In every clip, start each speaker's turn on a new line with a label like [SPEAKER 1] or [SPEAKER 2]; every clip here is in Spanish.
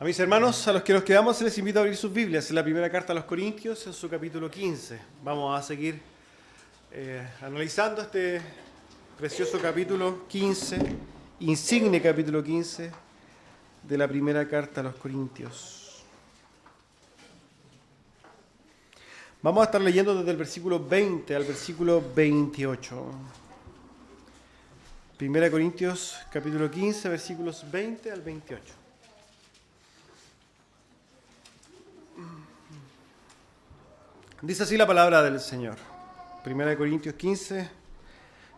[SPEAKER 1] A mis hermanos, a los que nos quedamos, les invito a abrir sus Biblias en la primera carta a los Corintios, en su capítulo 15. Vamos a seguir analizando este precioso capítulo 15, insigne capítulo 15 de la primera carta a los Corintios. Vamos a estar leyendo desde el versículo 20 al versículo 28. Primera Corintios capítulo 15, versículos 20 al 28. Dice así la palabra del Señor. 1 Corintios 15,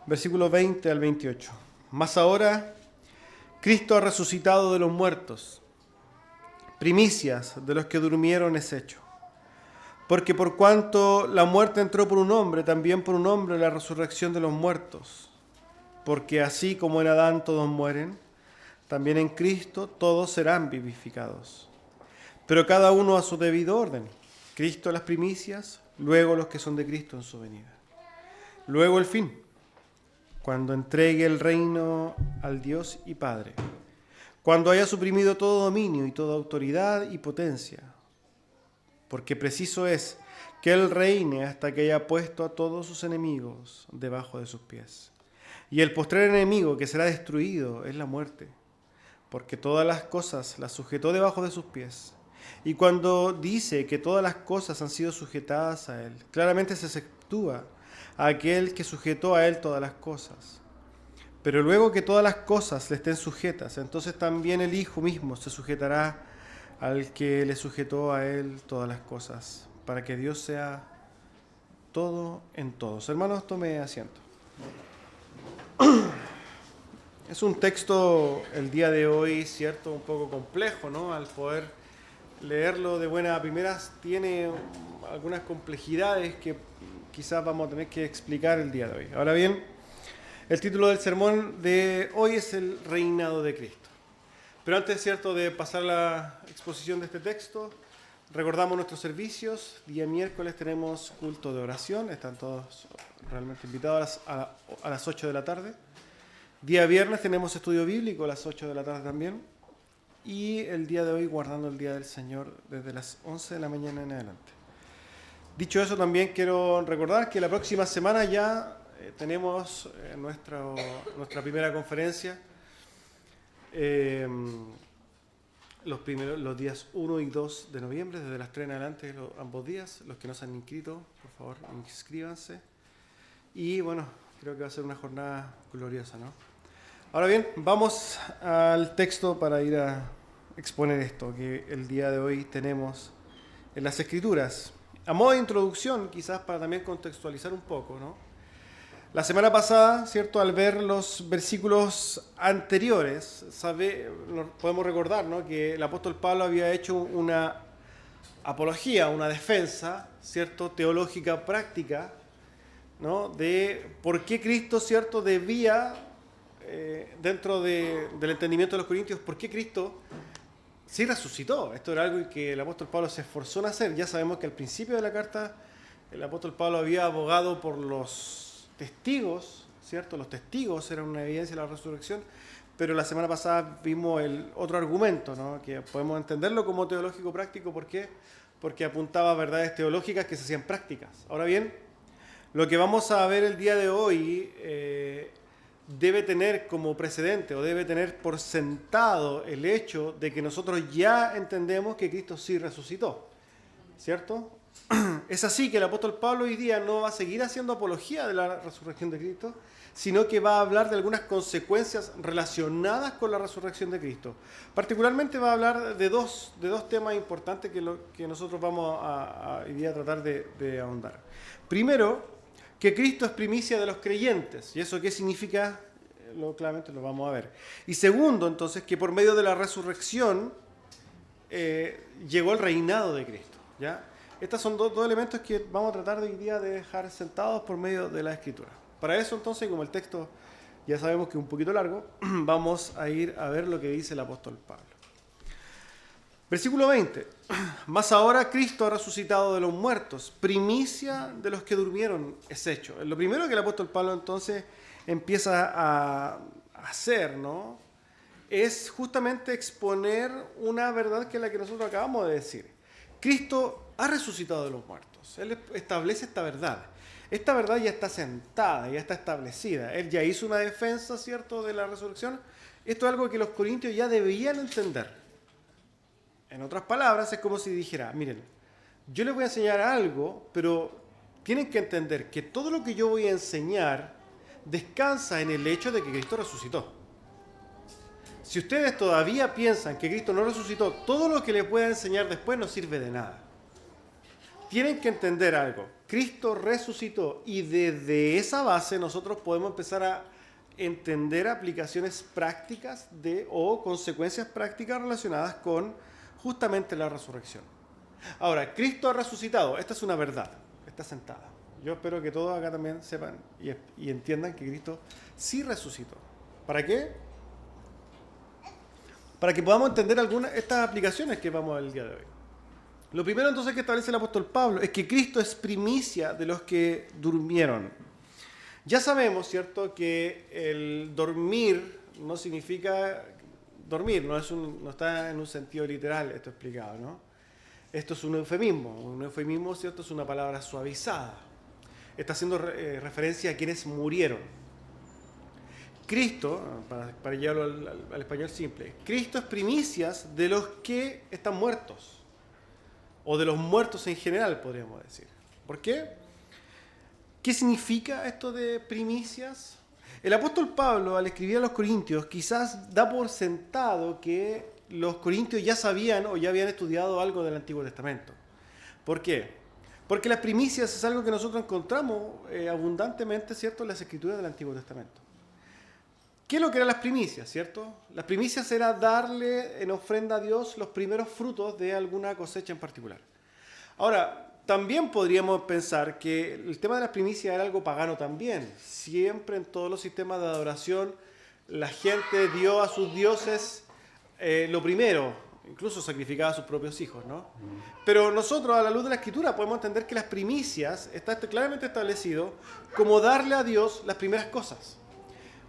[SPEAKER 1] versículos 20 al 28. Mas ahora Cristo ha resucitado de los muertos, primicias de los que durmieron es hecho. Porque por cuanto la muerte entró por un hombre, también por un hombre la resurrección de los muertos. Porque así como en Adán todos mueren, también en Cristo todos serán vivificados. Pero cada uno a su debido orden. Cristo las primicias, luego los que son de Cristo en su venida. Luego el fin, cuando entregue el reino al Dios y Padre, cuando haya suprimido todo dominio y toda autoridad y potencia, porque preciso es que Él reine hasta que haya puesto a todos sus enemigos debajo de sus pies. Y el postrer enemigo que será destruido es la muerte, porque todas las cosas las sujetó debajo de sus pies. Y cuando dice que todas las cosas han sido sujetadas a Él, claramente se exceptúa a aquel que sujetó a Él todas las cosas. Pero luego que todas las cosas le estén sujetas, entonces también el Hijo mismo se sujetará al que le sujetó a Él todas las cosas, para que Dios sea todo en todos. Hermanos, tome asiento. Es un texto el día de hoy, cierto, un poco complejo, ¿no? Al poder leerlo de buenas a primeras tiene algunas complejidades que quizás vamos a tener que explicar el día de hoy. Ahora bien, el título del sermón de hoy es el reinado de Cristo. Pero antes, cierto, de pasar a la exposición de este texto, recordamos nuestros servicios. Día miércoles tenemos culto de oración, están todos realmente invitados a las 8 de la tarde. Día viernes tenemos estudio bíblico a las 8 de la tarde también. Y el día de hoy guardando el Día del Señor desde las 11 de la mañana en adelante. Dicho eso, también quiero recordar que la próxima semana ya tenemos nuestra primera conferencia. Los días 1 y 2 de noviembre, desde las 3 en adelante, ambos días. Los que no se han inscrito, por favor, inscríbanse. Y bueno, creo que va a ser una jornada gloriosa, ¿no? Ahora bien, vamos al texto para ir a exponer esto que el día de hoy tenemos en las Escrituras. A modo de introducción, quizás para también contextualizar un poco, ¿no? La semana pasada, ¿cierto? Al ver los versículos anteriores, podemos recordar, ¿no? Que el apóstol Pablo había hecho una apología, una defensa, ¿cierto? Teológica práctica, ¿no? De por qué Cristo, ¿cierto? Debía dentro del entendimiento de los corintios, ¿por qué Cristo sí resucitó? Esto era algo que el apóstol Pablo se esforzó en hacer. Ya sabemos que al principio de la carta el apóstol Pablo había abogado por los testigos, ¿cierto? Los testigos eran una evidencia de la resurrección, pero la semana pasada vimos el otro argumento, ¿no? Que podemos entenderlo como teológico práctico. ¿Por qué? Porque apuntaba a verdades teológicas que se hacían prácticas. Ahora bien, lo que vamos a ver el día de hoy debe tener como precedente o debe tener por sentado el hecho de que nosotros ya entendemos que Cristo sí resucitó, ¿cierto? Es así que el apóstol Pablo hoy día no va a seguir haciendo apología de la resurrección de Cristo, sino que va a hablar de algunas consecuencias relacionadas con la resurrección de Cristo. Particularmente va a hablar de dos temas importantes que nosotros vamos a hoy día tratar de ahondar. Primero, que Cristo es primicia de los creyentes. ¿Y eso qué significa? Claramente lo vamos a ver. Y segundo, entonces, que por medio de la resurrección llegó el reinado de Cristo. ¿Ya? Estos son dos elementos que vamos a tratar de hoy día de dejar sentados por medio de la Escritura. Para eso, entonces, como el texto ya sabemos que es un poquito largo, vamos a ir a ver lo que dice el apóstol Pablo. Versículo 20. Mas ahora Cristo ha resucitado de los muertos, primicia de los que durmieron es hecho. Lo primero que el apóstol Pablo entonces empieza a hacer, ¿no? es justamente exponer una verdad que es la que nosotros acabamos de decir. Cristo ha resucitado de los muertos. Él establece esta verdad. Esta verdad ya está sentada, ya está establecida. Él ya hizo una defensa, ¿cierto?, de la resurrección. Esto es algo que los corintios ya debían entender. En otras palabras, es como si dijera, miren, yo les voy a enseñar algo, pero tienen que entender que todo lo que yo voy a enseñar descansa en el hecho de que Cristo resucitó. Si ustedes todavía piensan que Cristo no resucitó, todo lo que les pueda enseñar después no sirve de nada. Tienen que entender algo. Cristo resucitó y desde esa base nosotros podemos empezar a entender aplicaciones prácticas o consecuencias prácticas relacionadas con justamente la resurrección. Ahora, Cristo ha resucitado. Esta es una verdad. Está sentada. Yo espero que todos acá también sepan y entiendan que Cristo sí resucitó. ¿Para qué? Para que podamos entender algunas de estas aplicaciones que vamos a ver el día de hoy. Lo primero entonces que establece el apóstol Pablo es que Cristo es primicia de los que durmieron. Ya sabemos, ¿cierto?, que el dormir no significa dormir, no está en un sentido literal esto explicado, ¿no? Esto es un eufemismo, ¿cierto?, es una palabra suavizada. Está haciendo referencia a quienes murieron. Cristo, para llevarlo al español simple, Cristo es primicias de los que están muertos, o de los muertos en general, podríamos decir. ¿Por qué? ¿Qué significa esto de primicias? El apóstol Pablo, al escribir a los corintios, quizás da por sentado que los corintios ya sabían o ya habían estudiado algo del Antiguo Testamento. ¿Por qué? Porque las primicias es algo que nosotros encontramos abundantemente, ¿cierto?, en las escrituras del Antiguo Testamento. ¿Qué es lo que eran las primicias, cierto? Las primicias era darle en ofrenda a Dios los primeros frutos de alguna cosecha en particular. Ahora, también podríamos pensar que el tema de las primicias era algo pagano también. Siempre en todos los sistemas de adoración la gente dio a sus dioses lo primero, incluso sacrificaba a sus propios hijos, ¿no? Pero nosotros, a la luz de la Escritura, podemos entender que las primicias está claramente establecido como darle a Dios las primeras cosas.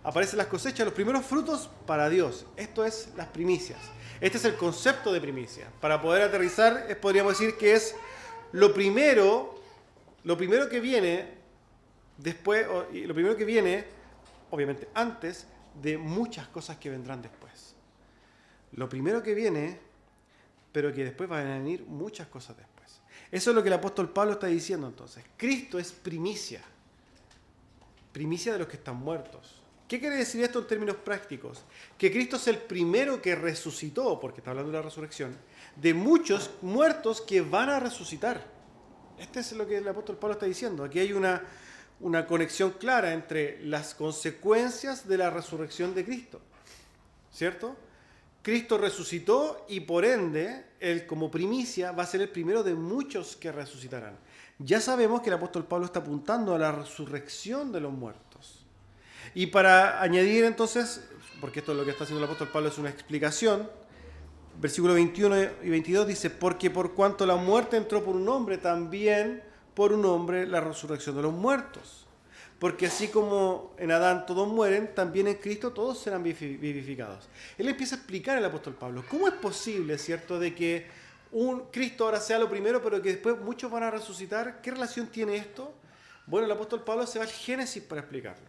[SPEAKER 1] Aparecen las cosechas, los primeros frutos para Dios. Esto es las primicias. Este es el concepto de primicia. Para poder aterrizar, podríamos decir que es lo primero que viene después, y lo primero que viene, obviamente, antes de muchas cosas que vendrán después. Lo primero que viene, pero que después van a venir muchas cosas después. Eso es lo que el apóstol Pablo está diciendo entonces. Cristo es primicia. Primicia de los que están muertos. ¿Qué quiere decir esto en términos prácticos? Que Cristo es el primero que resucitó, porque está hablando de la resurrección, de muchos muertos que van a resucitar. Este es lo que el apóstol Pablo está diciendo. Aquí hay una conexión clara entre las consecuencias de la resurrección de Cristo. ¿Cierto? Cristo resucitó y por ende, él como primicia va a ser el primero de muchos que resucitarán. Ya sabemos que el apóstol Pablo está apuntando a la resurrección de los muertos. Y para añadir entonces, porque esto es lo que está haciendo el apóstol Pablo, es una explicación, versículos 21 y 22 dice, porque por cuanto la muerte entró por un hombre, también por un hombre la resurrección de los muertos. Porque así como en Adán todos mueren, también en Cristo todos serán vivificados. Él empieza a explicar al apóstol Pablo, ¿cómo es posible, cierto, de que un Cristo ahora sea lo primero, pero que después muchos van a resucitar? ¿Qué relación tiene esto? Bueno, el apóstol Pablo se va al Génesis para explicarlo.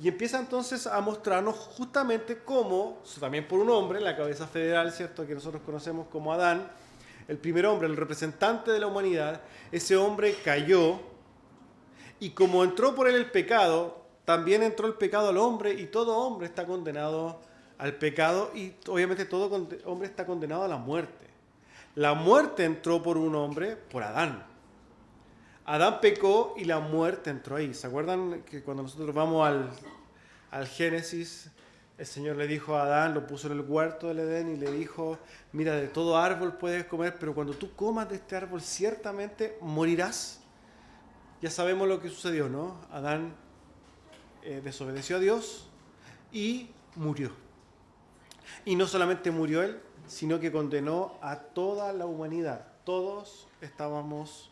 [SPEAKER 1] Y empieza entonces a mostrarnos justamente cómo, también por un hombre, la cabeza federal, ¿cierto?, que nosotros conocemos como Adán, el primer hombre, el representante de la humanidad, ese hombre cayó, y como entró por él el pecado, también entró el pecado al hombre, y todo hombre está condenado al pecado, y obviamente todo hombre está condenado a la muerte. La muerte entró por un hombre, por Adán. Adán pecó y la muerte entró ahí. ¿Se acuerdan que cuando nosotros vamos al Génesis, el Señor le dijo a Adán, lo puso en el huerto del Edén y le dijo, mira, de todo árbol puedes comer, pero cuando tú comas de este árbol ciertamente morirás? Ya sabemos lo que sucedió, ¿no? Adán desobedeció a Dios y murió. Y no solamente murió él, sino que condenó a toda la humanidad. Todos estábamos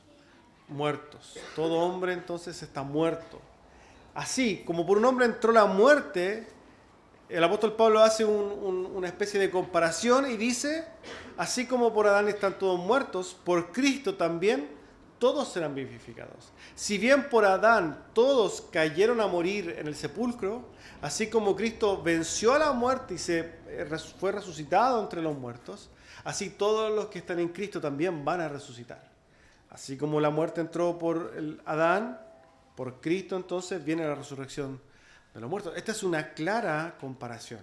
[SPEAKER 1] muertos. Todo hombre entonces está muerto. Así como por un hombre entró la muerte, el apóstol Pablo hace una especie de comparación y dice, así como por Adán están todos muertos, por Cristo también todos serán vivificados. Si bien por Adán todos cayeron a morir en el sepulcro, así como Cristo venció a la muerte y fue resucitado entre los muertos, así todos los que están en Cristo también van a resucitar. Así como la muerte entró por Adán, por Cristo entonces viene la resurrección de los muertos. Esta es una clara comparación.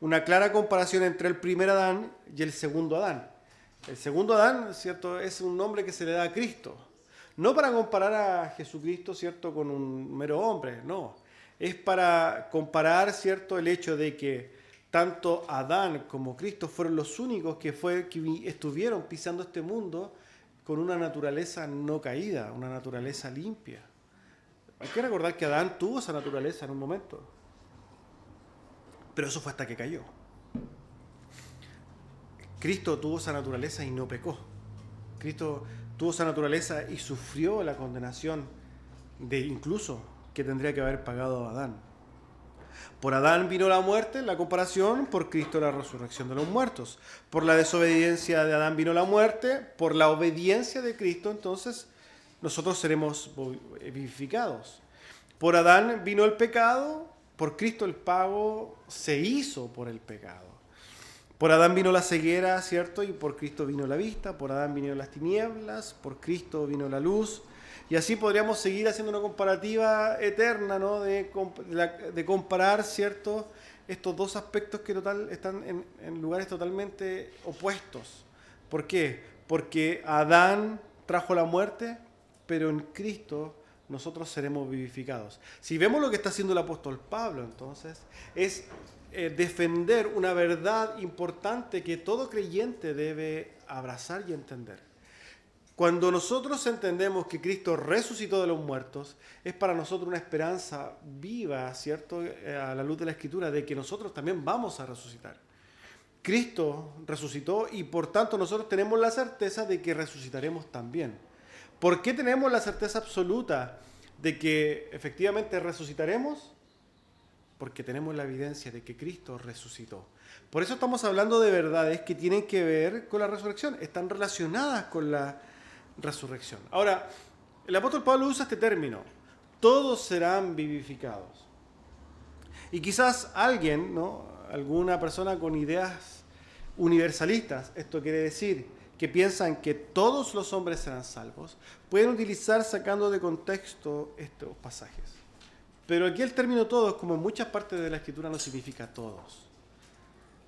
[SPEAKER 1] Una clara comparación entre el primer Adán y el segundo Adán. El segundo Adán, ¿cierto?, es un nombre que se le da a Cristo. No para comparar a Jesucristo, ¿cierto?, con un mero hombre, no. Es para comparar, ¿cierto?, el hecho de que tanto Adán como Cristo fueron los únicos que estuvieron pisando este mundo con una naturaleza no caída, una naturaleza limpia. Hay que recordar que Adán tuvo esa naturaleza en un momento, pero eso fue hasta que cayó. Cristo tuvo esa naturaleza y no pecó. Cristo tuvo esa naturaleza y sufrió la condenación de incluso que tendría que haber pagado Adán. Por Adán vino la muerte, la comparación, por Cristo la resurrección de los muertos. Por la desobediencia de Adán vino la muerte, por la obediencia de Cristo, entonces nosotros seremos vivificados. Por Adán vino el pecado, por Cristo el pago se hizo por el pecado. Por Adán vino la ceguera, ¿cierto? Y por Cristo vino la vista. Por Adán vinieron las tinieblas, por Cristo vino la luz. Y así podríamos seguir haciendo una comparativa eterna, ¿no? De comparar, ¿cierto?, estos dos aspectos que están en lugares totalmente opuestos. ¿Por qué? Porque Adán trajo la muerte, pero en Cristo nosotros seremos vivificados. Si vemos lo que está haciendo el apóstol Pablo, entonces, es defender una verdad importante que todo creyente debe abrazar y entender. Cuando nosotros entendemos que Cristo resucitó de los muertos, es para nosotros una esperanza viva, ¿cierto?, a la luz de la Escritura, de que nosotros también vamos a resucitar. Cristo resucitó y por tanto nosotros tenemos la certeza de que resucitaremos también. ¿Por qué tenemos la certeza absoluta de que efectivamente resucitaremos? Porque tenemos la evidencia de que Cristo resucitó. Por eso estamos hablando de verdades que tienen que ver con la resurrección, están relacionadas con la resurrección. Ahora, el apóstol Pablo usa este término, todos serán vivificados. Y quizás alguien, ¿no?, alguna persona con ideas universalistas, esto quiere decir que piensan que todos los hombres serán salvos, pueden utilizar sacando de contexto estos pasajes. Pero aquí el término todos, como en muchas partes de la Escritura, no significa todos.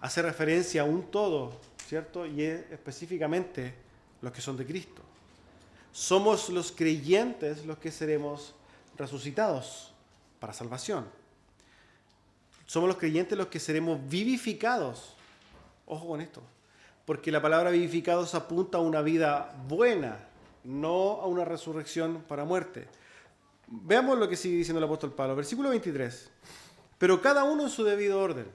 [SPEAKER 1] Hace referencia a un todo, ¿cierto? Y es específicamente los que son de Cristo. Somos los creyentes los que seremos resucitados para salvación. Somos los creyentes los que seremos vivificados. Ojo con esto, porque la palabra vivificados apunta a una vida buena, no a una resurrección para muerte. Veamos lo que sigue diciendo el apóstol Pablo. Versículo 23. Pero cada uno en su debido orden.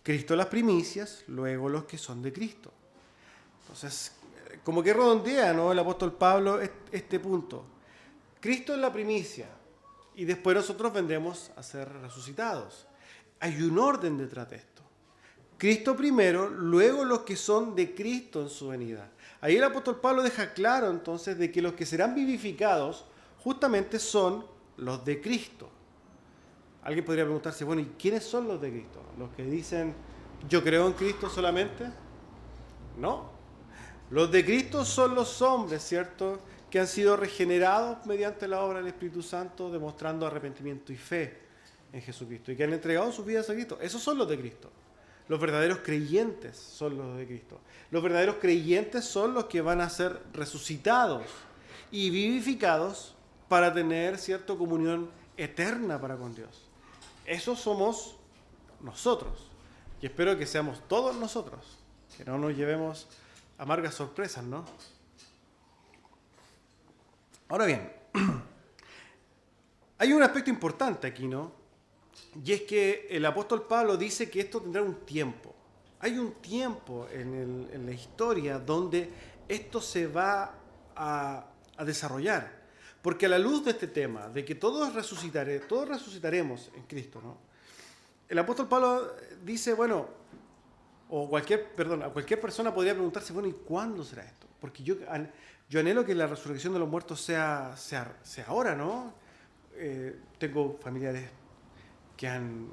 [SPEAKER 1] Cristo las primicias, luego los que son de Cristo. Entonces, como que redondea, ¿no?, el apóstol Pablo este punto. Cristo es la primicia y después nosotros vendremos a ser resucitados. Hay un orden detrás de esto. Cristo primero, luego los que son de Cristo en su venida. Ahí el apóstol Pablo deja claro entonces de que los que serán vivificados justamente son los de Cristo. Alguien podría preguntarse, bueno, ¿y quiénes son los de Cristo? ¿Los que dicen, yo creo en Cristo solamente? No. Los de Cristo son los hombres, ¿cierto?, que han sido regenerados mediante la obra del Espíritu Santo, demostrando arrepentimiento y fe en Jesucristo, y que han entregado sus vidas a Cristo. Esos son los de Cristo. Los verdaderos creyentes son los de Cristo. Los verdaderos creyentes son los que van a ser resucitados y vivificados para tener cierta comunión eterna para con Dios. Esos somos nosotros. Y espero que seamos todos nosotros. Que no nos llevemos amargas sorpresas, ¿no? Ahora bien, hay un aspecto importante aquí, ¿no? Y es que el apóstol Pablo dice que esto tendrá un tiempo. Hay un tiempo en la historia donde esto se va a desarrollar. Porque a la luz de este tema, de que todos resucitaremos en Cristo, ¿no?, el apóstol Pablo dice, bueno, a cualquier persona podría preguntarse, bueno, ¿y cuándo será esto? Porque yo anhelo que la resurrección de los muertos sea ahora, ¿no? Tengo familiares que han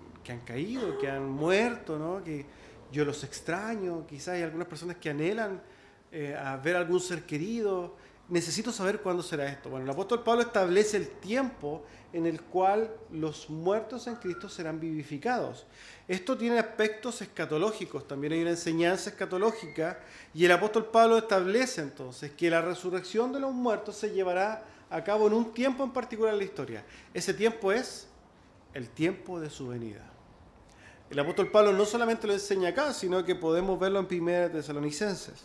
[SPEAKER 1] caído, que han muerto, ¿no? Que yo los extraño, quizás hay algunas personas que anhelan a ver a algún ser querido. Necesito saber cuándo será esto. Bueno, el apóstol Pablo establece el tiempo en el cual los muertos en Cristo serán vivificados. Esto tiene aspectos escatológicos, también hay una enseñanza escatológica, y el apóstol Pablo establece entonces que la resurrección de los muertos se llevará a cabo en un tiempo en particular en la historia. Ese tiempo es el tiempo de su venida. El apóstol Pablo no solamente lo enseña acá, sino que podemos verlo en 1 Tesalonicenses.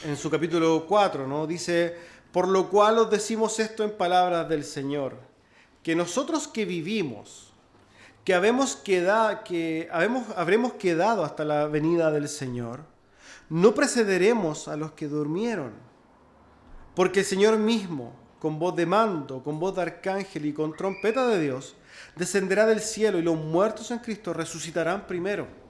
[SPEAKER 1] En su capítulo 4, ¿no? Dice, por lo cual os decimos esto en palabras del Señor, que nosotros que vivimos, que habremos quedado hasta la venida del Señor, no precederemos a los que durmieron, porque el Señor mismo, con voz de mando, con voz de arcángel y con trompeta de Dios, descenderá del cielo y los muertos en Cristo resucitarán primero.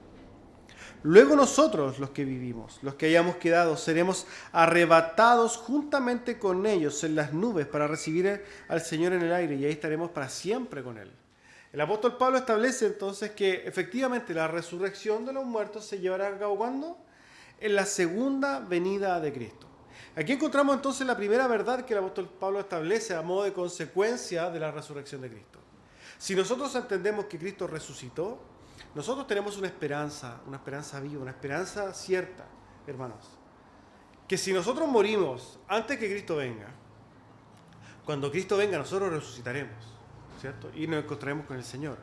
[SPEAKER 1] Luego nosotros, los que vivimos, los que hayamos quedado, seremos arrebatados juntamente con ellos en las nubes para recibir al Señor en el aire y ahí estaremos para siempre con Él. El apóstol Pablo establece entonces que efectivamente la resurrección de los muertos se llevará a cabo ¿cuándo? En la segunda venida de Cristo. Aquí encontramos entonces la primera verdad que el apóstol Pablo establece a modo de consecuencia de la resurrección de Cristo. Si nosotros entendemos que Cristo resucitó, nosotros tenemos una esperanza viva, una esperanza cierta, hermanos. Que si nosotros morimos antes que Cristo venga, cuando Cristo venga nosotros resucitaremos, ¿cierto? Y nos encontraremos con el Señor.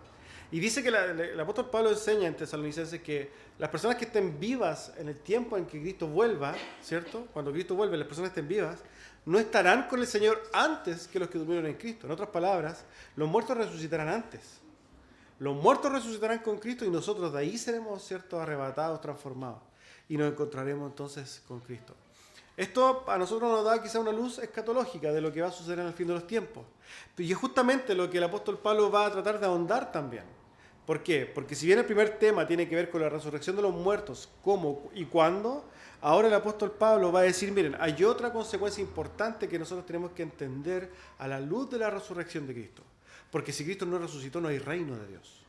[SPEAKER 1] Y dice que el apóstol Pablo enseña en Tesalonicenses que las personas que estén vivas en el tiempo en que Cristo vuelva, ¿cierto? Cuando Cristo vuelve, las personas que estén vivas, no estarán con el Señor antes que los que durmieron en Cristo. En otras palabras, los muertos resucitarán antes. Los muertos resucitarán con Cristo y nosotros de ahí seremos, ¿cierto?, arrebatados, transformados. Y nos encontraremos entonces con Cristo. Esto a nosotros nos da quizá una luz escatológica de lo que va a suceder en el fin de los tiempos. Y es justamente lo que el apóstol Pablo va a tratar de ahondar también. ¿Por qué? Porque si bien el primer tema tiene que ver con la resurrección de los muertos, cómo y cuándo, ahora el apóstol Pablo va a decir, miren, hay otra consecuencia importante que nosotros tenemos que entender a la luz de la resurrección de Cristo. Porque si Cristo no resucitó, no hay reino de Dios.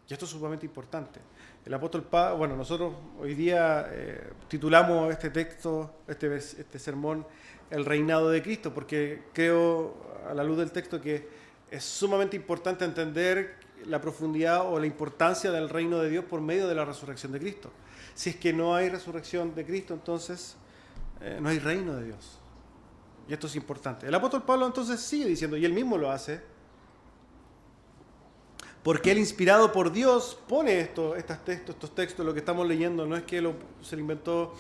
[SPEAKER 1] Y esto es sumamente importante. El apóstol Pablo, bueno, nosotros hoy día titulamos este texto, este sermón, el reinado de Cristo, porque creo, a la luz del texto, que es sumamente importante entender la profundidad o la importancia del reino de Dios por medio de la resurrección de Cristo. Si es que no hay resurrección de Cristo, entonces no hay reino de Dios. Y esto es importante. El apóstol Pablo entonces sigue diciendo, y él mismo lo hace, porque él, inspirado por Dios, pone estos textos, lo que estamos leyendo, no es que se lo inventó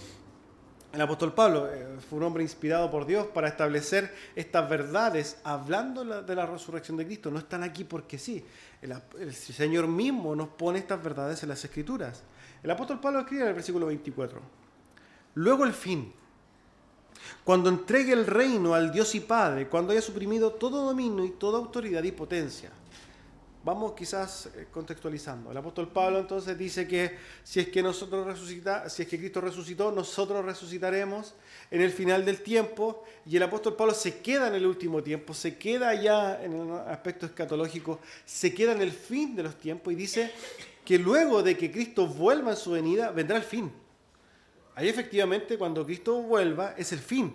[SPEAKER 1] el apóstol Pablo, fue un hombre inspirado por Dios para establecer estas verdades, hablando de la resurrección de Cristo. No están aquí porque sí. El Señor mismo nos pone estas verdades en las Escrituras. El apóstol Pablo escribe en el versículo 24, luego el fin, cuando entregue el reino al Dios y Padre, cuando haya suprimido todo dominio y toda autoridad y potencia. Vamos quizás contextualizando. El apóstol Pablo entonces dice que si es que Cristo resucitó, nosotros resucitaremos en el final del tiempo, y el apóstol Pablo se queda en el último tiempo, se queda ya en el aspecto escatológico, se queda en el fin de los tiempos y dice que luego de que Cristo vuelva en su venida, vendrá el fin. Ahí efectivamente cuando Cristo vuelva es el fin.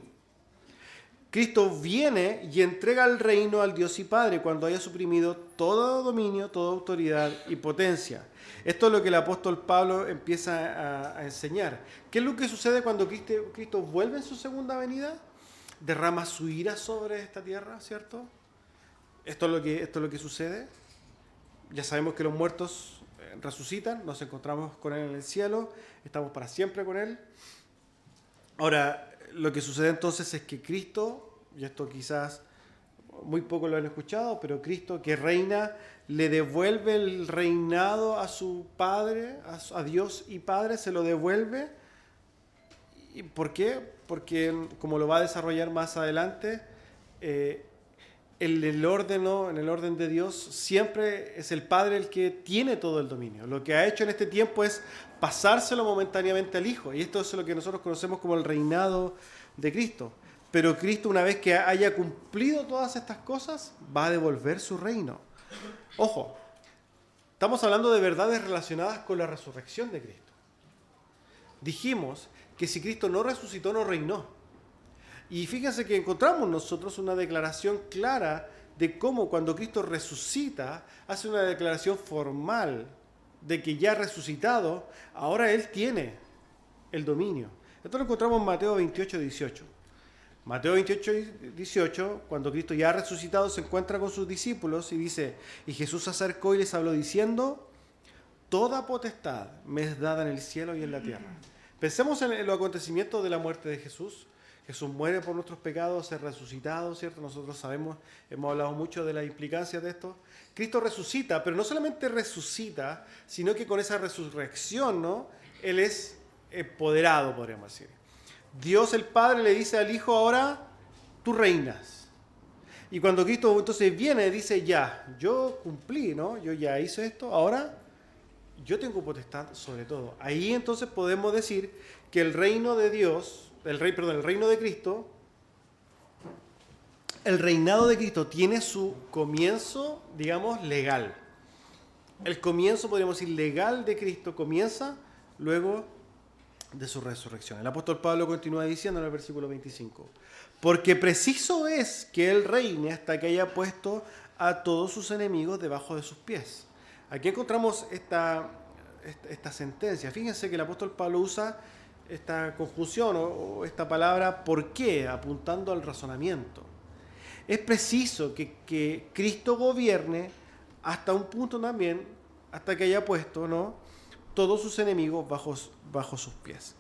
[SPEAKER 1] Cristo viene y entrega el reino al Dios y Padre cuando haya suprimido todo dominio, toda autoridad y potencia. Esto es lo que el apóstol Pablo empieza a enseñar. ¿Qué es lo que sucede cuando Cristo vuelve en su segunda venida? Derrama su ira sobre esta tierra, ¿cierto? Esto es lo que sucede. Ya sabemos que los muertos resucitan, nos encontramos con Él en el cielo, estamos para siempre con Él. Ahora, lo que sucede entonces es que Cristo, y esto quizás muy poco lo han escuchado, pero Cristo que reina, le devuelve el reinado a su Padre, a Dios y Padre, se lo devuelve. ¿Y por qué? Porque, como lo va a desarrollar más adelante, en el orden, ¿no? En el orden de Dios, siempre es el Padre el que tiene todo el dominio. Lo que ha hecho en este tiempo es pasárselo momentáneamente al Hijo. Y esto es lo que nosotros conocemos como el reinado de Cristo. Pero Cristo, una vez que haya cumplido todas estas cosas, va a devolver su reino. Ojo, estamos hablando de verdades relacionadas con la resurrección de Cristo. Dijimos que si Cristo no resucitó, no reinó. Y fíjense que encontramos nosotros una declaración clara de cómo cuando Cristo resucita, hace una declaración formal de que ya resucitado, ahora Él tiene el dominio. Esto lo encontramos en Mateo 28, 18. Mateo 28, 18, cuando Cristo ya ha resucitado, se encuentra con sus discípulos y dice, y Jesús se acercó y les habló diciendo, toda potestad me es dada en el cielo y en la tierra. Pensemos en los acontecimientos de la muerte de Jesús. Jesús muere por nuestros pecados, es resucitado, ¿cierto? Nosotros sabemos, hemos hablado mucho de las implicancias de esto. Cristo resucita, pero no solamente resucita, sino que con esa resurrección, ¿no? Él es empoderado, podríamos decir. Dios el Padre le dice al Hijo, ahora tú reinas. Y cuando Cristo entonces viene, dice, ya, yo cumplí, ¿no? Yo ya hice esto, ahora yo tengo potestad sobre todo. Ahí entonces podemos decir que el reino de Dios, el reino de Cristo, el reinado de Cristo tiene su comienzo, digamos, legal. El comienzo, podríamos decir, legal de Cristo comienza luego de su resurrección. El apóstol Pablo continúa diciendo en el versículo 25, porque preciso es que Él reine hasta que haya puesto a todos sus enemigos debajo de sus pies. Aquí encontramos esta sentencia. Fíjense que el apóstol Pablo usa esta conjunción o esta palabra ¿por qué? Apuntando al razonamiento. Es preciso que Cristo gobierne hasta un punto también, hasta que haya puesto, ¿no?, todos sus enemigos bajo sus pies.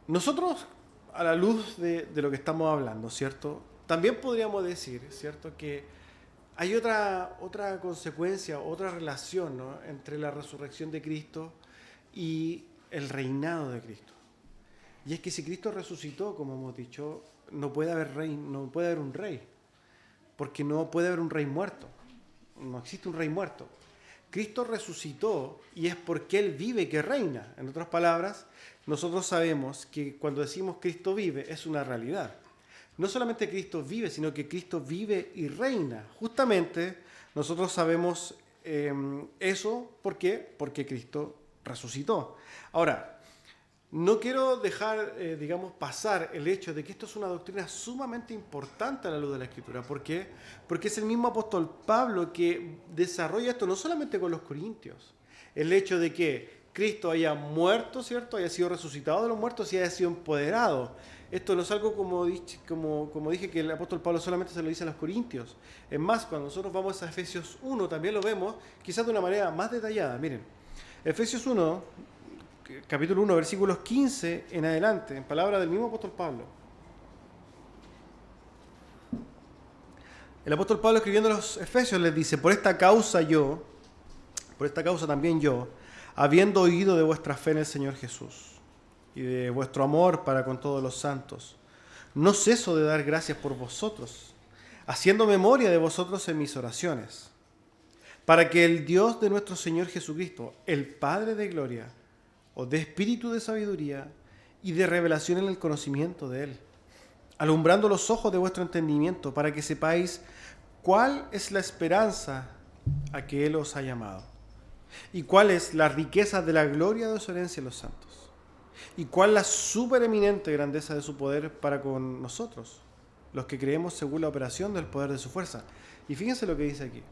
[SPEAKER 1] Nosotros, a la luz de lo que estamos hablando, ¿cierto?, también podríamos decir, ¿cierto?, que hay otra consecuencia, otra relación, ¿no?, entre la resurrección de Cristo y el reinado de Cristo. Y es que si Cristo resucitó, como hemos dicho, no puede haber un rey, porque no puede haber un rey muerto. No existe un rey muerto. Cristo resucitó y es porque Él vive que reina. En otras palabras, nosotros sabemos que cuando decimos Cristo vive es una realidad. No solamente Cristo vive, sino que Cristo vive y reina. Justamente nosotros sabemos eso, ¿por qué? Porque Cristo resucitó. Ahora, no quiero dejar, pasar el hecho de que esto es una doctrina sumamente importante a la luz de la Escritura. ¿Por qué? Porque es el mismo apóstol Pablo que desarrolla esto no solamente con los corintios. El hecho de que Cristo haya muerto, ¿cierto?, haya sido resucitado de los muertos y haya sido empoderado. Esto no es algo como dije que el apóstol Pablo solamente se lo dice a los corintios. Es más, cuando nosotros vamos a Efesios 1 también lo vemos, quizás de una manera más detallada. Miren, Efesios 1, capítulo 1, versículos 15 en adelante, en palabra del mismo apóstol Pablo. El apóstol Pablo, escribiendo a los Efesios, les dice, por esta causa también yo, habiendo oído de vuestra fe en el Señor Jesús y de vuestro amor para con todos los santos, no ceso de dar gracias por vosotros, haciendo memoria de vosotros en mis oraciones, para que el Dios de nuestro Señor Jesucristo, el Padre de gloria, os dé espíritu de sabiduría y de revelación en el conocimiento de Él, alumbrando los ojos de vuestro entendimiento, para que sepáis cuál es la esperanza a que Él os ha llamado, y cuál es la riqueza de la gloria de su herencia en los santos, y cuál la supereminente grandeza de su poder para con nosotros, los que creemos según la operación del poder de su fuerza. Y fíjense lo que dice aquí.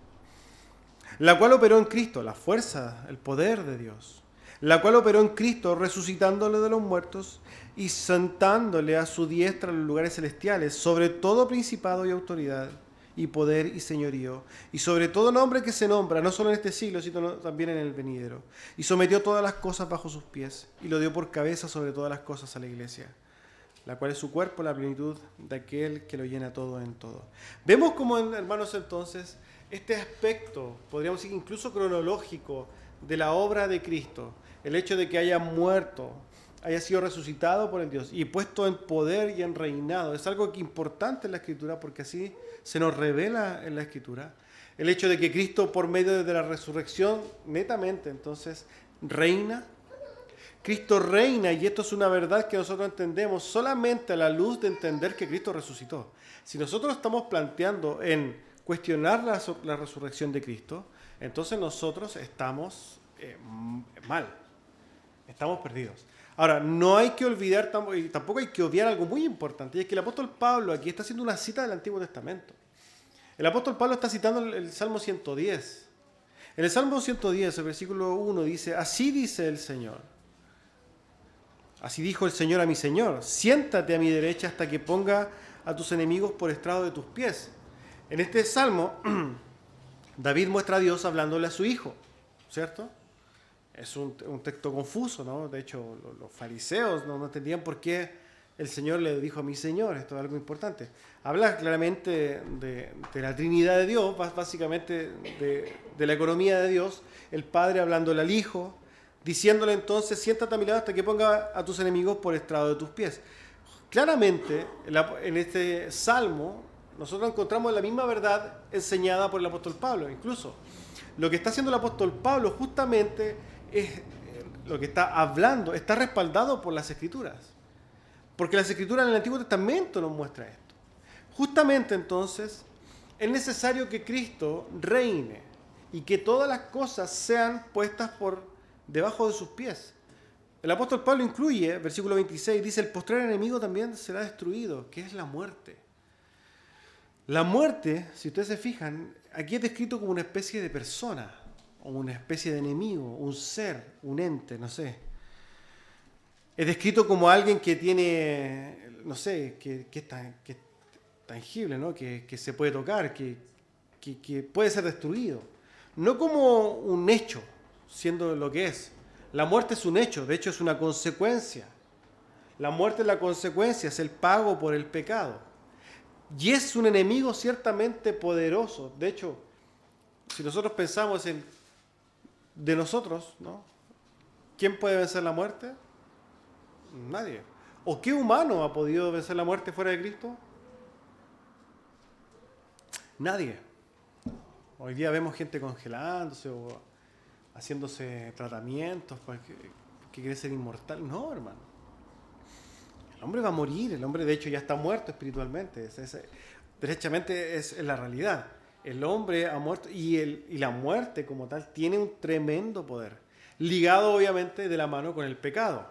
[SPEAKER 1] La cual operó en Cristo, la fuerza, el poder de Dios, la cual operó en Cristo resucitándole de los muertos y sentándole a su diestra en los lugares celestiales, sobre todo principado y autoridad, y poder y señorío, y sobre todo nombre que se nombra, no solo en este siglo, sino también en el venidero. Y sometió todas las cosas bajo sus pies, y lo dio por cabeza sobre todas las cosas a la iglesia, la cual es su cuerpo, la plenitud de aquel que lo llena todo en todo. Vemos como, hermanos, entonces, este aspecto, podríamos decir incluso cronológico, de la obra de Cristo, el hecho de que haya muerto, haya sido resucitado por el Dios y puesto en poder y en reinado. Es algo importante en la Escritura porque así se nos revela en la Escritura. El hecho de que Cristo, por medio de la resurrección, netamente, entonces, reina. Cristo reina, y esto es una verdad que nosotros entendemos solamente a la luz de entender que Cristo resucitó. Si nosotros estamos planteando en cuestionar la resurrección de Cristo, entonces nosotros estamos mal, estamos perdidos. Ahora, no hay que olvidar, y tampoco hay que obviar algo muy importante, y es que el apóstol Pablo aquí está haciendo una cita del Antiguo Testamento. El apóstol Pablo está citando el Salmo 110. En el Salmo 110, el versículo 1 dice, así dice el Señor. Así dijo el Señor a mi Señor, siéntate a mi derecha hasta que ponga a tus enemigos por estrado de tus pies. En este Salmo, David muestra a Dios hablándole a su hijo, ¿cierto? Es un texto confuso, ¿no? De hecho, los fariseos no entendían por qué el Señor le dijo a mi Señor. Esto es algo importante. Habla claramente de la Trinidad de Dios, básicamente de la economía de Dios, el Padre hablándole al Hijo, diciéndole entonces, siéntate a mi lado hasta que ponga a tus enemigos por estrado de tus pies. Claramente, en este Salmo, nosotros encontramos la misma verdad enseñada por el apóstol Pablo. Incluso, lo que está haciendo el apóstol Pablo justamente es lo que está hablando, está respaldado por las Escrituras. Porque las Escrituras en el Antiguo Testamento nos muestran esto. Justamente entonces, es necesario que Cristo reine y que todas las cosas sean puestas por debajo de sus pies. El apóstol Pablo incluye, versículo 26, dice, el postrer enemigo también será destruido, que es la muerte. La muerte, si ustedes se fijan, aquí es descrito como una especie de persona, o una especie de enemigo, un ser, un ente, no sé. Es descrito como alguien que tiene, no sé, que es tangible, ¿no? Que se puede tocar, que puede ser destruido. No como un hecho, siendo lo que es. La muerte es un hecho, de hecho es una consecuencia. La muerte es la consecuencia, es el pago por el pecado. Y es un enemigo ciertamente poderoso. De hecho, si nosotros pensamos de nosotros, ¿no? ¿Quién puede vencer la muerte? Nadie. ¿O qué humano ha podido vencer la muerte fuera de Cristo? Nadie. Hoy día vemos gente congelándose o haciéndose tratamientos que quiere ser inmortal. No, hermano. El hombre va a morir. El hombre, de hecho, ya está muerto espiritualmente. Derechamente es la realidad. El hombre ha muerto y la muerte como tal tiene un tremendo poder. Ligado, obviamente, de la mano con el pecado.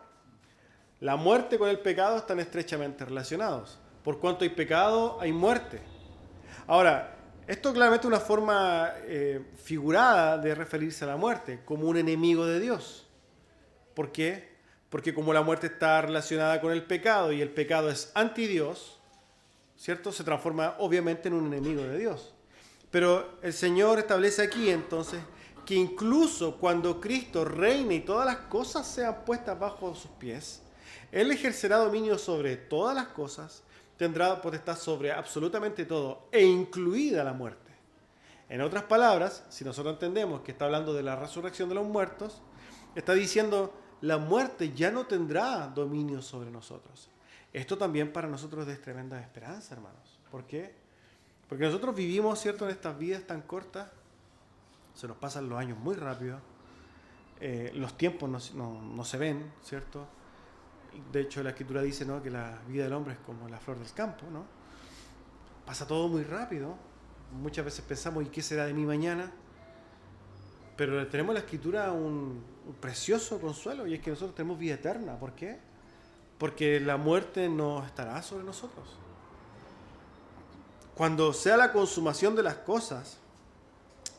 [SPEAKER 1] La muerte con el pecado están estrechamente relacionados. Por cuanto hay pecado, hay muerte. Ahora, esto claramente es una forma figurada de referirse a la muerte, como un enemigo de Dios. ¿Por qué? Porque como la muerte está relacionada con el pecado y el pecado es anti-Dios, ¿cierto? Se transforma obviamente en un enemigo de Dios. Pero el Señor establece aquí entonces que incluso cuando Cristo reine y todas las cosas sean puestas bajo sus pies, Él ejercerá dominio sobre todas las cosas, tendrá potestad sobre absolutamente todo, e incluida la muerte. En otras palabras, si nosotros entendemos que está hablando de la resurrección de los muertos, está diciendo, la muerte ya no tendrá dominio sobre nosotros. Esto también para nosotros es tremenda esperanza, hermanos. ¿Por qué? Porque nosotros vivimos, ¿cierto?, en estas vidas tan cortas, se nos pasan los años muy rápido, los tiempos no se ven, ¿cierto? De hecho, la Escritura dice, ¿no?, que la vida del hombre es como la flor del campo, ¿no? Pasa todo muy rápido. Muchas veces pensamos, ¿y qué será de mí mañana? Pero tenemos en la Escritura un precioso consuelo, y es que nosotros tenemos vida eterna. ¿Por qué? Porque la muerte no estará sobre nosotros. Cuando sea la consumación de las cosas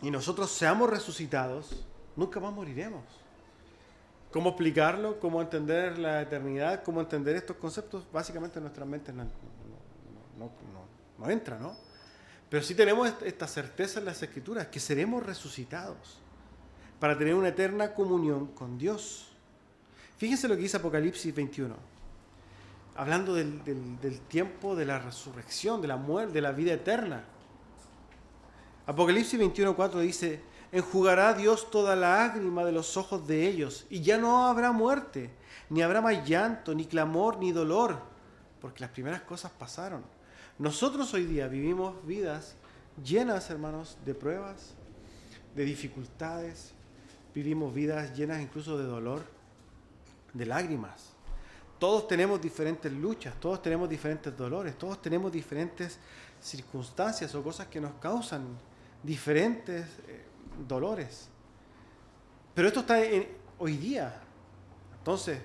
[SPEAKER 1] y nosotros seamos resucitados, nunca más moriremos. ¿Cómo explicarlo? ¿Cómo entender la eternidad? ¿Cómo entender estos conceptos? Básicamente en nuestras mentes no entra, ¿no? Pero sí tenemos esta certeza en las Escrituras, que seremos resucitados para tener una eterna comunión con Dios. Fíjense lo que dice Apocalipsis 21, hablando del tiempo de la resurrección, de la muerte, de la vida eterna. Apocalipsis 21:4 dice, enjugará Dios toda lágrima de los ojos de ellos, y ya no habrá muerte, ni habrá más llanto, ni clamor, ni dolor, porque las primeras cosas pasaron. Nosotros hoy día vivimos vidas llenas, hermanos, de pruebas, de dificultades, vivimos vidas llenas incluso de dolor, de lágrimas. Todos tenemos diferentes luchas, todos tenemos diferentes dolores, todos tenemos diferentes circunstancias o cosas que nos causan diferentes dolores. Pero esto está hoy día. Entonces,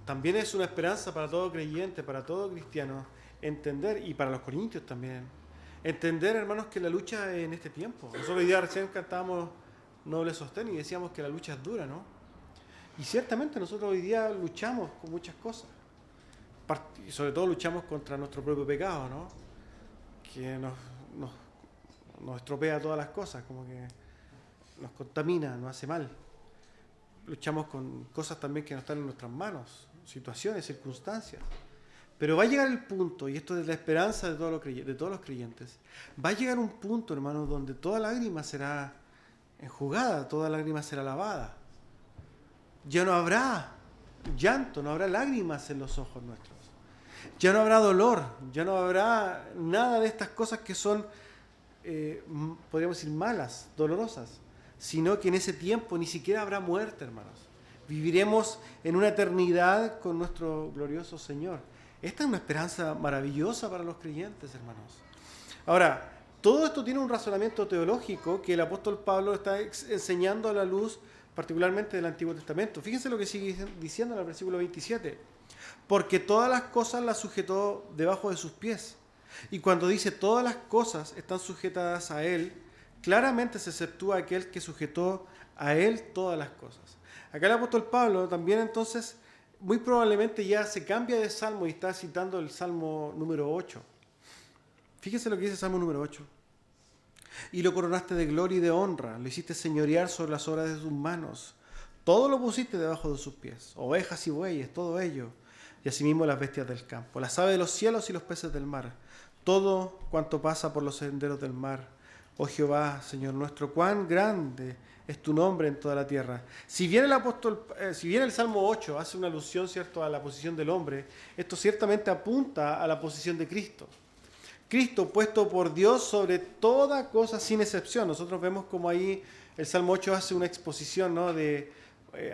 [SPEAKER 1] también es una esperanza para todo creyente, para todo cristiano, entender, y para los corintios también, entender, hermanos, que la lucha es en este tiempo. Nosotros hoy día recién cantábamos Noble Sostén y decíamos que la lucha es dura, ¿no? Y ciertamente nosotros hoy día luchamos con muchas cosas. Y sobre todo luchamos contra nuestro propio pecado, ¿no? Que nos estropea todas las cosas, como que nos contamina, nos hace mal. Luchamos con cosas también que no están en nuestras manos, situaciones, circunstancias. Pero va a llegar el punto, y esto es la esperanza de todos los creyentes, va a llegar un punto, hermanos, donde toda lágrima será enjugada, toda lágrima será lavada. Ya no habrá llanto, no habrá lágrimas en los ojos nuestros. Ya no habrá dolor, ya no habrá nada de estas cosas que son, podríamos decir, malas, dolorosas, sino que en ese tiempo ni siquiera habrá muerte, hermanos. Viviremos en una eternidad con nuestro glorioso Señor. Esta es una esperanza maravillosa para los creyentes, hermanos. Ahora, todo esto tiene un razonamiento teológico que el apóstol Pablo está enseñando a la luz, particularmente del Antiguo Testamento. Fíjense lo que sigue diciendo en el versículo 27. Porque todas las cosas las sujetó debajo de sus pies. Y cuando dice todas las cosas están sujetadas a Él, claramente se exceptúa aquel que sujetó a Él todas las cosas. Acá el apóstol Pablo también entonces, muy probablemente ya se cambia de salmo y está citando el salmo número 8. Fíjense lo que dice el salmo número 8. Y lo coronaste de gloria y de honra, lo hiciste señorear sobre las obras de sus manos. Todo lo pusiste debajo de sus pies, ovejas y bueyes, todo ello, y asimismo las bestias del campo, las aves de los cielos y los peces del mar, todo cuanto pasa por los senderos del mar. Oh Jehová, Señor nuestro, cuán grande es tu nombre en toda la tierra. Si bien el Salmo 8 hace una alusión, ¿cierto?, a la posición del hombre, esto ciertamente apunta a la posición de Cristo. Cristo puesto por Dios sobre toda cosa sin excepción. Nosotros vemos como ahí el Salmo 8 hace una exposición, ¿no?, de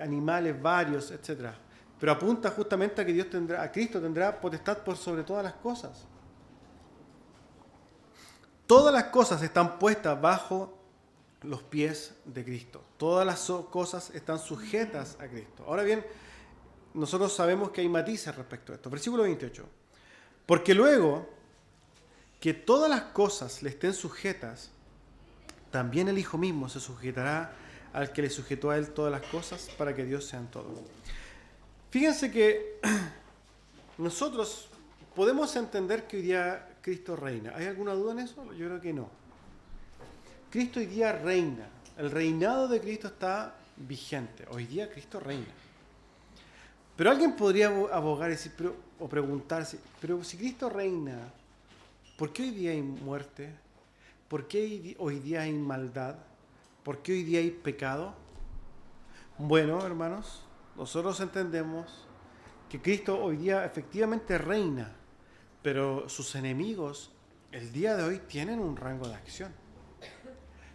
[SPEAKER 1] animales varios, etc. Pero apunta justamente a que Cristo tendrá potestad por sobre todas las cosas. Todas las cosas están puestas bajo los pies de Cristo. Todas las cosas están sujetas a Cristo. Ahora bien, nosotros sabemos que hay matices respecto a esto. Versículo 28. Porque luego que todas las cosas le estén sujetas, también el Hijo mismo se sujetará al que le sujetó a Él todas las cosas, para que Dios sea en todo. Fíjense que nosotros podemos entender que hoy día Cristo reina. ¿Hay alguna duda en eso? Yo creo que no. Cristo hoy día reina. El reinado de Cristo está vigente. Hoy día Cristo reina. Pero alguien podría abogar o preguntarse, pero si Cristo reina, ¿por qué hoy día hay muerte? ¿Por qué hoy día hay maldad? ¿Por qué hoy día hay pecado? Bueno, hermanos, nosotros entendemos que Cristo hoy día efectivamente reina, pero sus enemigos el día de hoy tienen un rango de acción.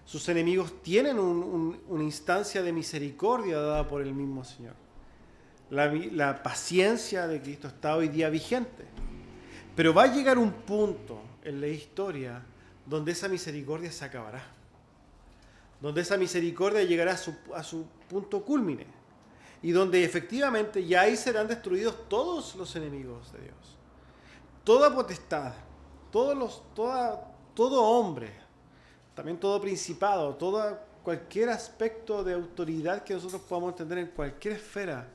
[SPEAKER 1] Sus enemigos tienen una instancia de misericordia dada por el mismo Señor. La paciencia de Cristo está hoy día vigente. Pero va a llegar un punto en la historia donde esa misericordia se acabará. Donde esa misericordia llegará a su punto cúlmine. Y donde efectivamente ya ahí serán destruidos todos los enemigos de Dios. Toda potestad, todo hombre, también todo principado, cualquier aspecto de autoridad que nosotros podamos entender en cualquier esfera,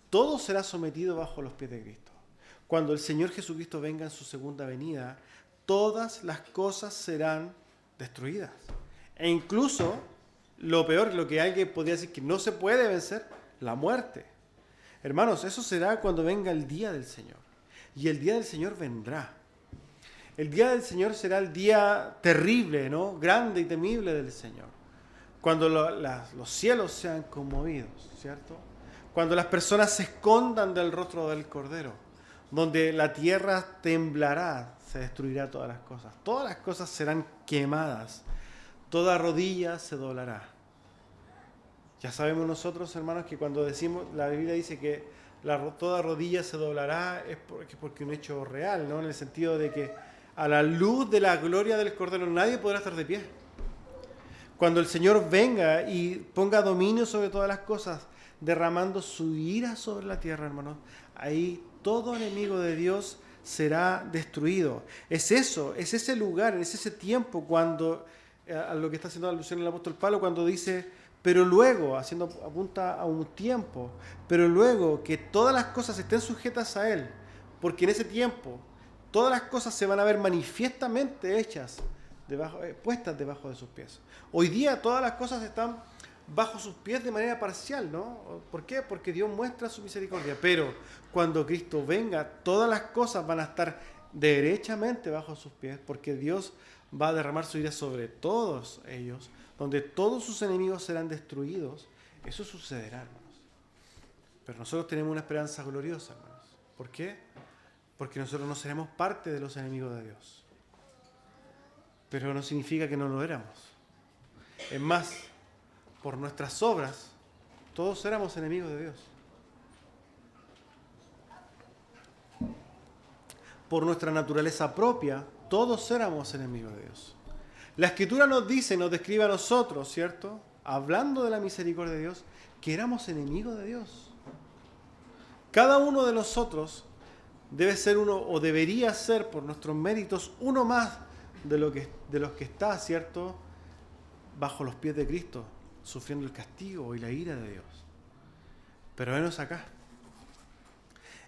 [SPEAKER 1] todo será sometido bajo los pies de Cristo. Cuando el Señor Jesucristo venga en su segunda venida, todas las cosas serán destruidas. E incluso, lo peor, lo que alguien podría decir que no se puede vencer, la muerte. Hermanos, eso será cuando venga el día del Señor. Y el día del Señor vendrá. El día del Señor será el día terrible, ¿no?, grande y temible del Señor. cuando los cielos sean conmovidos, ¿cierto? Cuando las personas se escondan del rostro del Cordero, donde la tierra temblará, se destruirá todas las cosas serán quemadas, toda rodilla se doblará. Ya sabemos nosotros, hermanos, que cuando decimos, la Biblia dice que toda rodilla se doblará, es porque un hecho real, ¿no? En el sentido de que a la luz de la gloria del Cordero nadie podrá estar de pie. Cuando el Señor venga y ponga dominio sobre todas las cosas, derramando su ira sobre la tierra, hermanos, ahí todo enemigo de Dios será destruido. Es ese lugar, es ese tiempo cuando, a lo que está haciendo alusión el apóstol Pablo, cuando dice, pero luego, apunta a un tiempo, pero luego que todas las cosas estén sujetas a Él, porque en ese tiempo todas las cosas se van a ver manifiestamente hechas, puestas debajo de sus pies. Hoy día todas las cosas están bajo sus pies de manera parcial, ¿no? ¿Por qué? Porque Dios muestra su misericordia, pero cuando Cristo venga, todas las cosas van a estar derechamente bajo sus pies, porque Dios va a derramar su ira sobre todos ellos, donde todos sus enemigos serán destruidos. Eso sucederá, hermanos. Pero nosotros tenemos una esperanza gloriosa, hermanos. ¿Por qué? Porque nosotros no seremos parte de los enemigos de Dios. Pero no significa que no lo éramos. Es más, por nuestras obras, todos éramos enemigos de Dios. Por nuestra naturaleza propia, todos éramos enemigos de Dios. La Escritura nos dice, nos describe a nosotros, ¿cierto? Hablando de la misericordia de Dios, que éramos enemigos de Dios. Cada uno de nosotros debe ser uno, o debería ser por nuestros méritos, uno más de los que está, ¿cierto?, bajo los pies de Cristo, sufriendo el castigo y la ira de Dios. Pero henos acá,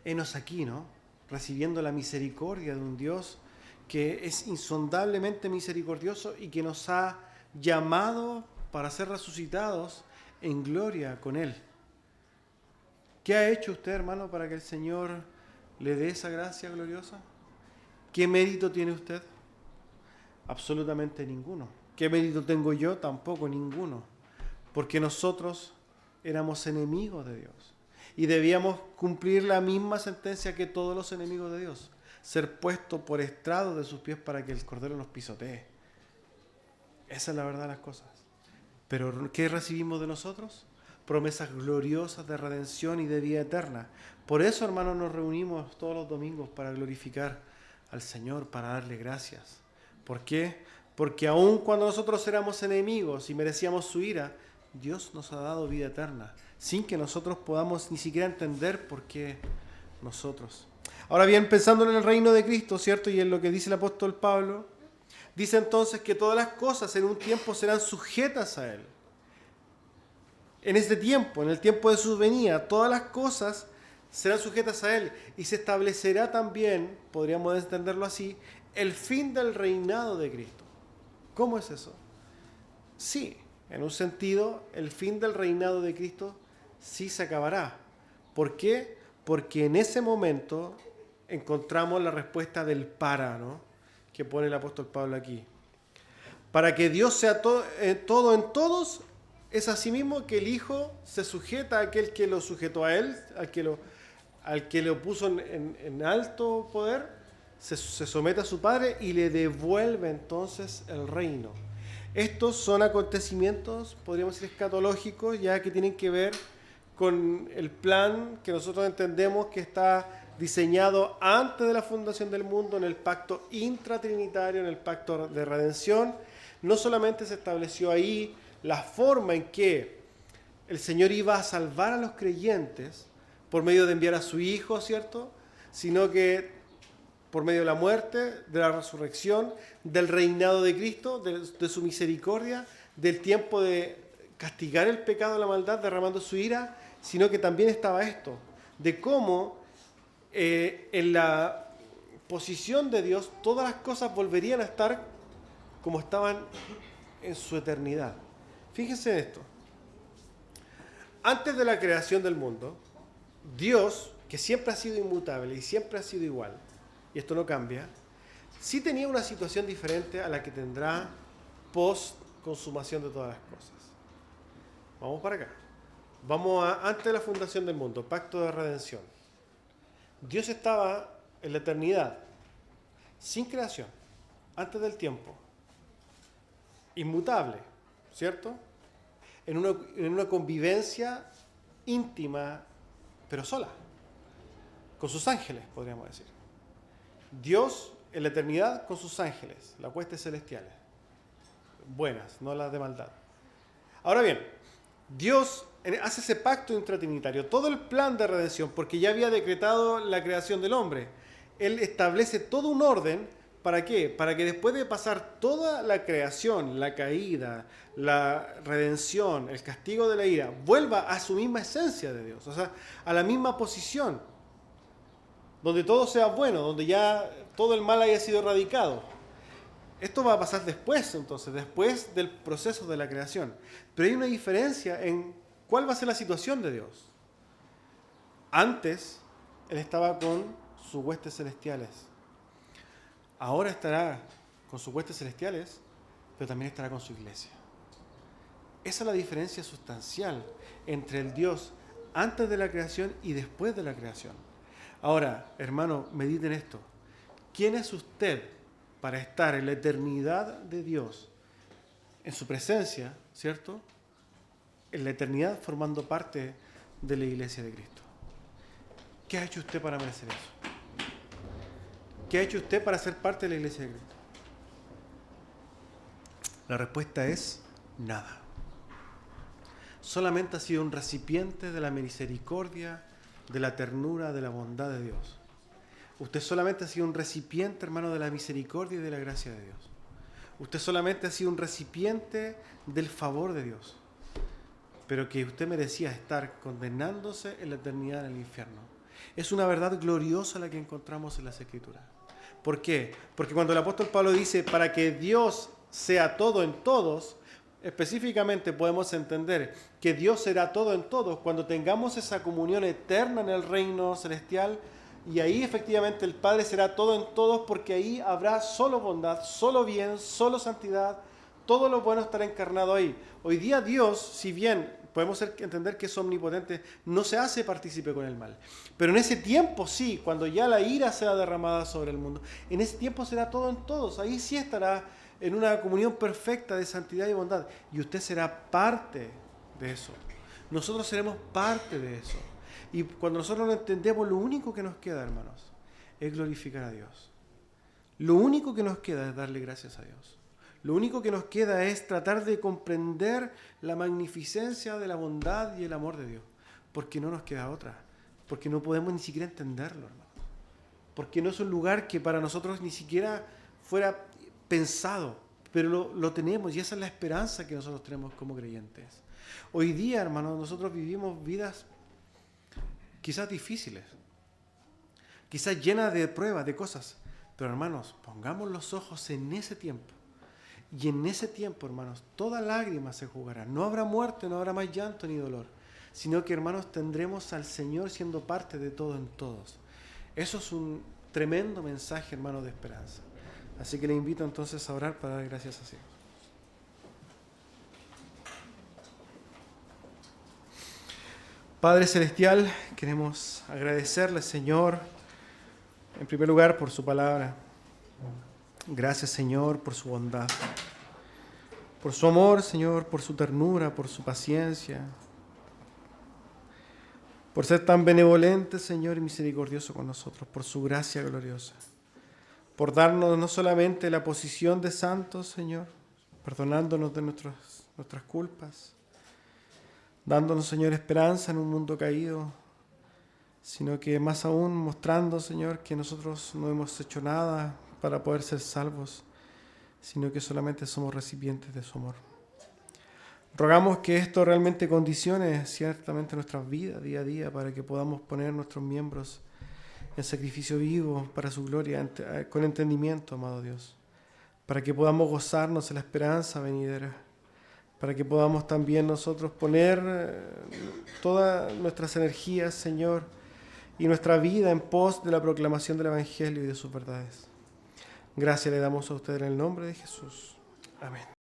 [SPEAKER 1] henos aquí, ¿no?, recibiendo la misericordia de un Dios que es insondablemente misericordioso y que nos ha llamado para ser resucitados en gloria con Él. ¿Qué ha hecho usted, hermano, para que el Señor le dé esa gracia gloriosa? ¿Qué mérito tiene usted? Absolutamente ninguno. ¿Qué mérito tengo yo? Tampoco ninguno. Porque nosotros éramos enemigos de Dios y debíamos cumplir la misma sentencia que todos los enemigos de Dios: ser puesto por estrado de sus pies para que el Cordero nos pisotee. Esa es la verdad de las cosas. Pero ¿qué recibimos de nosotros? Promesas gloriosas de redención y de vida eterna. Por eso, hermanos, nos reunimos todos los domingos para glorificar al Señor, para darle gracias. ¿Por qué? Porque aun cuando nosotros éramos enemigos y merecíamos su ira, Dios nos ha dado vida eterna, sin que nosotros podamos ni siquiera entender por qué nosotros. Ahora bien, pensando en el reino de Cristo, ¿cierto?, y en lo que dice el apóstol Pablo, dice entonces que todas las cosas en un tiempo serán sujetas a Él. En este tiempo, en el tiempo de su venida, todas las cosas serán sujetas a Él y se establecerá también, podríamos entenderlo así, el fin del reinado de Cristo. ¿Cómo es eso? Sí, en un sentido, el fin del reinado de Cristo sí se acabará. ¿Por qué? Porque en ese momento encontramos la respuesta del para, ¿no?, que pone el apóstol Pablo aquí. Para que Dios sea todo en todos, es asimismo que el Hijo se sujeta a aquel que lo sujetó a Él, al que lo puso en alto poder, se somete a su Padre y le devuelve entonces el reino. Estos son acontecimientos, podríamos decir, escatológicos, ya que tienen que ver con el plan que nosotros entendemos que está diseñado antes de la fundación del mundo, en el pacto intratrinitario, en el pacto de redención. No solamente se estableció ahí la forma en que el Señor iba a salvar a los creyentes por medio de enviar a su Hijo, ¿cierto?, sino que por medio de la muerte, de la resurrección, del reinado de Cristo, de su misericordia, del tiempo de castigar el pecado, la maldad, derramando su ira, sino que también estaba esto, de cómo en la posición de Dios todas las cosas volverían a estar como estaban en su eternidad. Fíjense en esto. Antes de la creación del mundo, Dios, que siempre ha sido inmutable y siempre ha sido igual, y esto no cambia, sí tenía una situación diferente a la que tendrá post consumación de todas las cosas. Vamos para acá. Antes de la fundación del mundo, pacto de redención. Dios estaba en la eternidad, sin creación, antes del tiempo, inmutable, ¿cierto? En una convivencia íntima, pero sola, con sus ángeles, podríamos decir. Dios en la eternidad con sus ángeles, las huestes celestiales, buenas, no las de maldad. Ahora bien, Dios hace ese pacto intratrinitario, todo el plan de redención, porque ya había decretado la creación del hombre. Él establece todo un orden, ¿para qué? Para que después de pasar toda la creación, la caída, la redención, el castigo de la ira, vuelva a su misma esencia de Dios, o sea, a la misma posición, donde todo sea bueno, donde ya todo el mal haya sido erradicado. Esto va a pasar después, entonces, después del proceso de la creación. Pero hay una diferencia en cuál va a ser la situación de Dios. Antes, Él estaba con sus huestes celestiales. Ahora estará con sus huestes celestiales, pero también estará con su iglesia. Esa es la diferencia sustancial entre el Dios antes de la creación y después de la creación. Ahora, hermano, mediten esto. ¿Quién es usted para estar en la eternidad de Dios, en su presencia, ¿cierto? En la eternidad formando parte de la iglesia de Cristo. ¿Qué ha hecho usted para merecer eso? ¿Qué ha hecho usted para ser parte de la iglesia de Cristo? La respuesta es nada. Solamente ha sido un recipiente de la misericordia, de la ternura, de la bondad de Dios. Usted solamente ha sido un recipiente, hermano, de la misericordia y de la gracia de Dios. Usted solamente ha sido un recipiente del favor de Dios. Pero que usted merecía estar condenándose en la eternidad en el infierno. Es una verdad gloriosa la que encontramos en las Escrituras. ¿Por qué? Porque cuando el apóstol Pablo dice, para que Dios sea todo en todos, específicamente podemos entender que Dios será todo en todos cuando tengamos esa comunión eterna en el reino celestial. Y ahí efectivamente el Padre será todo en todos, porque ahí habrá solo bondad, solo bien, solo santidad. Todo lo bueno estará encarnado ahí. Hoy día Dios, si bien podemos entender que es omnipotente, no se hace partícipe con el mal. Pero en ese tiempo sí, cuando ya la ira sea derramada sobre el mundo, en ese tiempo será todo en todos. Ahí sí estará en una comunión perfecta de santidad y bondad. Y usted será parte de eso. Nosotros seremos parte de eso. Y cuando nosotros lo entendemos, lo único que nos queda, hermanos, es glorificar a Dios. Lo único que nos queda es darle gracias a Dios. Lo único que nos queda es tratar de comprender la magnificencia de la bondad y el amor de Dios. Porque no nos queda otra. Porque no podemos ni siquiera entenderlo, hermanos. Porque no es un lugar que para nosotros ni siquiera fuera pensado. Pero lo tenemos, y esa es la esperanza que nosotros tenemos como creyentes. Hoy día, hermanos, nosotros vivimos vidas quizás difíciles, quizás llenas de pruebas, de cosas. Pero hermanos, pongamos los ojos en ese tiempo. Y en ese tiempo, hermanos, toda lágrima se jugará. No habrá muerte, no habrá más llanto ni dolor. Sino que, hermanos, tendremos al Señor siendo parte de todo en todos. Eso es un tremendo mensaje, hermanos, de esperanza. Así que le invito entonces a orar para dar gracias a Dios. Padre Celestial, queremos agradecerle, Señor, en primer lugar por su palabra. Gracias, Señor, por su bondad, por su amor, Señor, por su ternura, por su paciencia, por ser tan benevolente, Señor, y misericordioso con nosotros, por su gracia gloriosa, por darnos no solamente la posición de santos, Señor, perdonándonos de nuestras culpas, dándonos, Señor, esperanza en un mundo caído, sino que más aún mostrando, Señor, que nosotros no hemos hecho nada para poder ser salvos, sino que solamente somos recipientes de su amor. Rogamos que esto realmente condicione ciertamente nuestras vidas día a día, para que podamos poner nuestros miembros en sacrificio vivo para su gloria, con entendimiento, amado Dios, para que podamos gozarnos en la esperanza venidera, para que podamos también nosotros poner todas nuestras energías, Señor, y nuestra vida en pos de la proclamación del Evangelio y de sus verdades. Gracias le damos a usted en el nombre de Jesús. Amén.